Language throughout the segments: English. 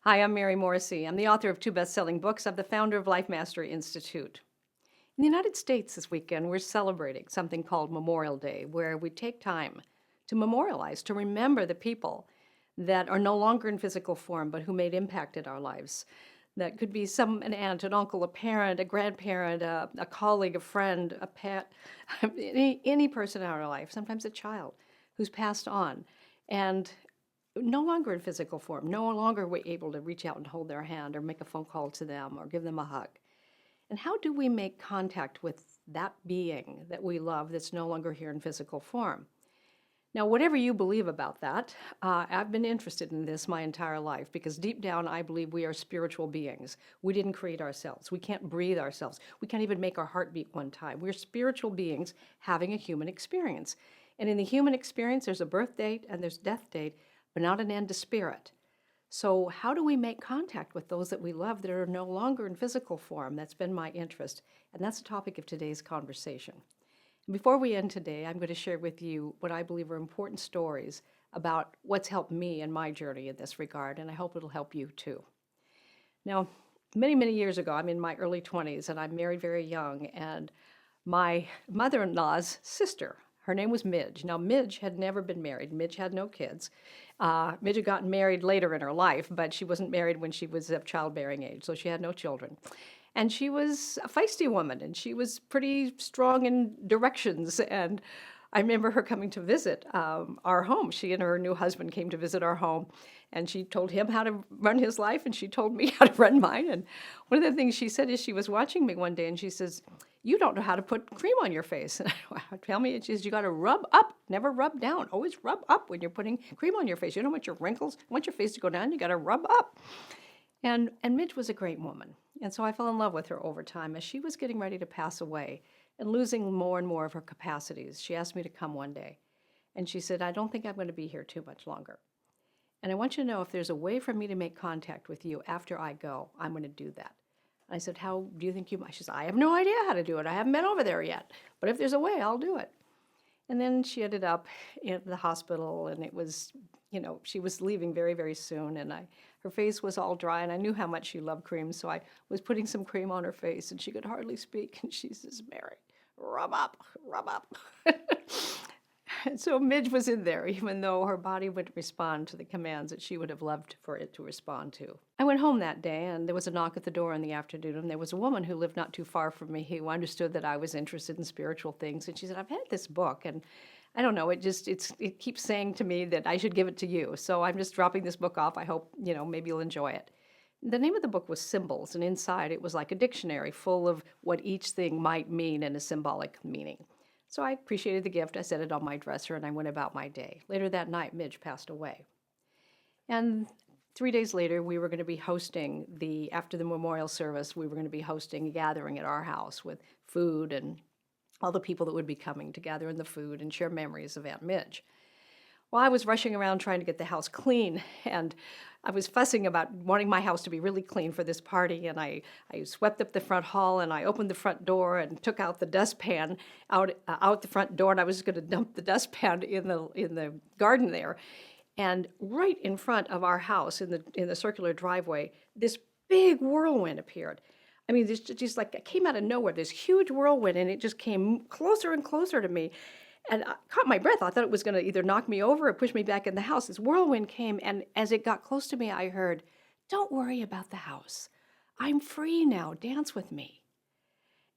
Hi, I'm Mary Morrissey. I'm the author of two best-selling books. I'm the founder of Life Mastery Institute. In the United States this weekend, we're celebrating something called Memorial Day, where we take time to memorialize, to remember the people that are no longer in physical form, but who made impact in our lives. That could be an aunt, an uncle, a parent, a grandparent, a colleague, a friend, a pet, any person in our life, sometimes a child who's passed on. And no longer in physical form, no longer are we able to reach out and hold their hand or make a phone call to them or give them a hug. And how do we make contact with that being that we love that's no longer here in physical form? Now, whatever you believe about that, I've been interested in this my entire life because deep down I believe we are spiritual beings. We didn't create ourselves. We can't breathe ourselves. We can't even make our heart beat one time. We're spiritual beings having a human experience. And in the human experience, there's a birth date and there's death date, but not an end to spirit. So how do we make contact with those that we love that are no longer in physical form? That's been my interest, and that's the topic of today's conversation. Before we end today, I'm going to share with you what I believe are important stories about what's helped me in my journey in this regard, and I hope it'll help you too. Now, many, many years ago, I'm in my early 20s, and I'm married very young, and my mother-in-law's sister, her name was Midge. Now, Midge had never been married. Midge had no kids. Midge had gotten married later in her life, but she wasn't married when she was of childbearing age, so she had no children. And she was a feisty woman, and she was pretty strong in directions. And I remember her coming to visit our home. She and her new husband came to visit our home, and she told him how to run his life, and she told me how to run mine. And one of the things she said is she was watching me one day, and she says, "You don't know how to put cream on your face." And tell me, she says, "You got to rub up, never rub down. Always rub up when you're putting cream on your face. You don't want your wrinkles, you want your face to go down, you got to rub up." And Midge was a great woman. And so I fell in love with her over time. As she was getting ready to pass away and losing more and more of her capacities, she asked me to come one day. And she said, "I don't think I'm going to be here too much longer. And I want you to know if there's a way for me to make contact with you after I go, I'm going to do that." I said, "How do you think you might?" She said, "I have no idea how to do it. I haven't been over there yet. But if there's a way, I'll do it." And then she ended up in the hospital, and it was, she was leaving very, very soon, and her face was all dry, and I knew how much she loved cream, so I was putting some cream on her face, and she could hardly speak, and she says, "Mary, rub up, rub up." And so Midge was in there, even though her body wouldn't respond to the commands that she would have loved for it to respond to. I went home that day, and there was a knock at the door in the afternoon, and there was a woman who lived not too far from me who understood that I was interested in spiritual things, and she said, "I've had this book, and I don't know, it keeps saying to me that I should give it to you, so I'm just dropping this book off. I hope, maybe you'll enjoy it." The name of the book was Symbols, and inside it was like a dictionary full of what each thing might mean in a symbolic meaning. So I appreciated the gift. I set it on my dresser, and I went about my day. Later that night, Midge passed away. And 3 days later, we were going to be hosting after the memorial service, we were going to be hosting a gathering at our house with food and all the people that would be coming to gather in the food and share memories of Aunt Midge. Well, I was rushing around trying to get the house clean, and I was fussing about wanting my house to be really clean for this party, and I swept up the front hall, and I opened the front door and took out the dustpan out the front door, and I was going to dump the dustpan in the garden there. And right in front of our house, in the circular driveway, this big whirlwind appeared. I mean, this just like it came out of nowhere, this huge whirlwind, and it just came closer and closer to me. And I caught my breath. I thought it was going to either knock me over or push me back in the house. This whirlwind came, and as it got close to me, I heard, "Don't worry about the house. I'm free now. Dance with me."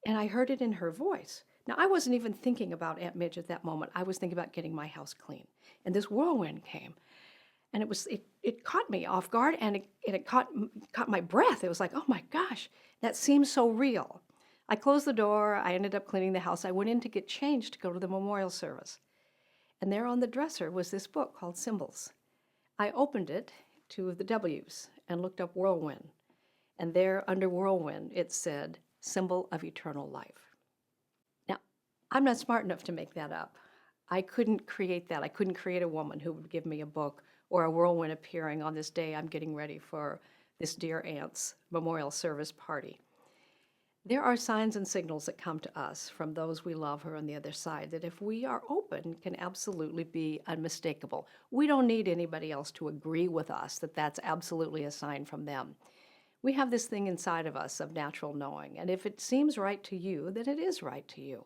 And I heard it in her voice. Now, I wasn't even thinking about Aunt Midge at that moment. I was thinking about getting my house clean. And this whirlwind came. And it caught me off guard, and it caught my breath. It was like, oh my gosh, that seems so real. I closed the door. I ended up cleaning the house. I went in to get changed to go to the memorial service. And there on the dresser was this book called Symbols. I opened it to the W's and looked up whirlwind. And there under whirlwind, it said, "Symbol of eternal life." Now, I'm not smart enough to make that up. I couldn't create that. I couldn't create a woman who would give me a book or a whirlwind appearing on this day I'm getting ready for this dear aunt's memorial service party. There are signs and signals that come to us from those we love who are on the other side that, if we are open, can absolutely be unmistakable. We don't need anybody else to agree with us that that's absolutely a sign from them. We have this thing inside of us of natural knowing, and if it seems right to you, then it is right to you.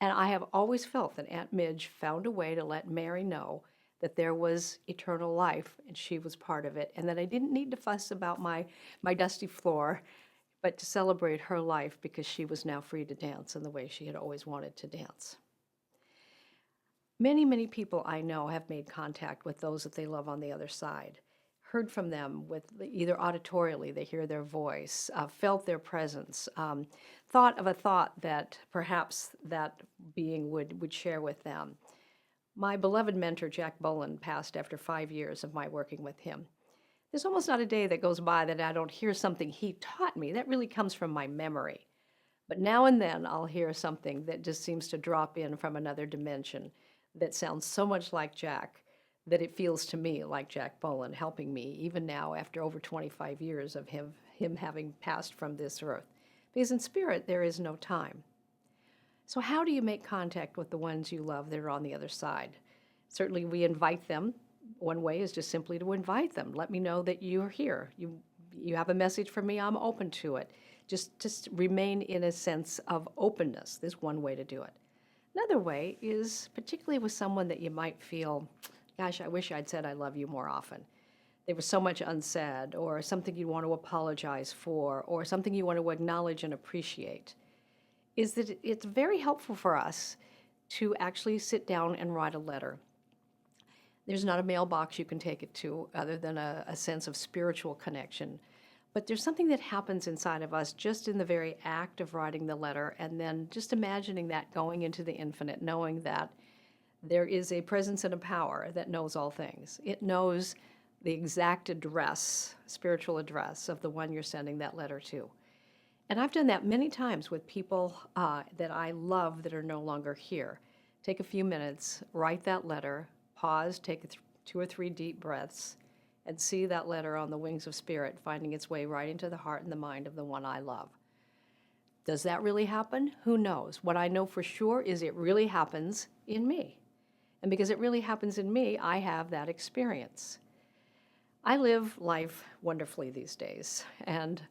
And I have always felt that Aunt Midge found a way to let Mary know that there was eternal life and she was part of it, and that I didn't need to fuss about my dusty floor, but to celebrate her life because she was now free to dance in the way she had always wanted to dance. Many, many people I know have made contact with those that they love on the other side, heard from them with either auditorially, they hear their voice, felt their presence, thought of a thought that perhaps that being would share with them. My beloved mentor, Jack Boland, passed after 5 years of my working with him. There's almost not a day that goes by that I don't hear something he taught me. That really comes from my memory. But now and then I'll hear something that just seems to drop in from another dimension that sounds so much like Jack that it feels to me like Jack Boland helping me, even now after over 25 years of him having passed from this earth. Because in spirit, there is no time. So how do you make contact with the ones you love that are on the other side? Certainly we invite them. One way is just simply to invite them. Let me know that you're here. You have a message for me, I'm open to it. Just remain in a sense of openness. There's one way to do it. Another way is particularly with someone that you might feel, gosh, I wish I'd said I love you more often. There was so much unsaid, or something you want to apologize for, or something you want to acknowledge and appreciate. Is that it's very helpful for us to actually sit down and write a letter. There's not a mailbox you can take it to other than a sense of spiritual connection. But there's something that happens inside of us just in the very act of writing the letter, and then just imagining that going into the infinite, knowing that there is a presence and a power that knows all things. It knows the exact address, spiritual address of the one you're sending that letter to. And I've done that many times with people that I love that are no longer here. Take a few minutes, write that letter, pause, take 2 or 3 deep breaths, and see that letter on the wings of spirit finding its way right into the heart and the mind of the one I love. Does that really happen? Who knows? What I know for sure is it really happens in me. And because it really happens in me, I have that experience. I live life wonderfully these days, and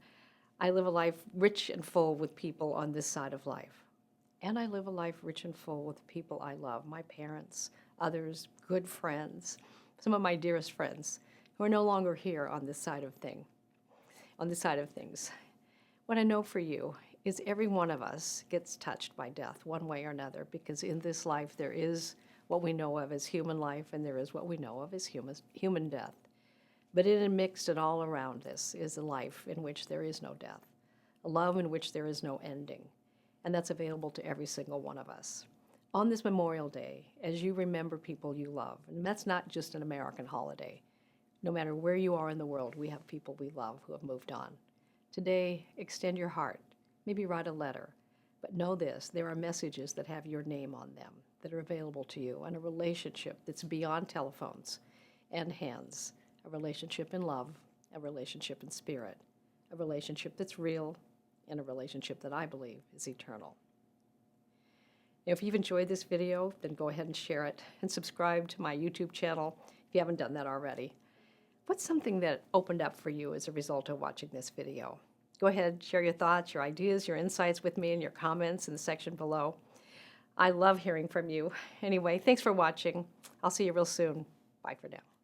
I live a life rich and full with people on this side of life. And I live a life rich and full with people I love, my parents, others, good friends, some of my dearest friends who are no longer here on this side of things. What I know for you is every one of us gets touched by death one way or another, because in this life there is what we know of as human life, and there is what we know of as human death. But intermixed and all around this is a life in which there is no death, a love in which there is no ending, and that's available to every single one of us. On this Memorial Day, as you remember people you love, and that's not just an American holiday. No matter where you are in the world, we have people we love who have moved on. Today, extend your heart, maybe write a letter, but know this, there are messages that have your name on them that are available to you, and a relationship that's beyond telephones and hands, a relationship in love, a relationship in spirit, a relationship that's real, and a relationship that I believe is eternal. Now, if you've enjoyed this video, then go ahead and share it and subscribe to my YouTube channel if you haven't done that already. What's something that opened up for you as a result of watching this video? Go ahead, share your thoughts, your ideas, your insights with me in your comments in the section below. I love hearing from you. Anyway, thanks for watching. I'll see you real soon. Bye for now.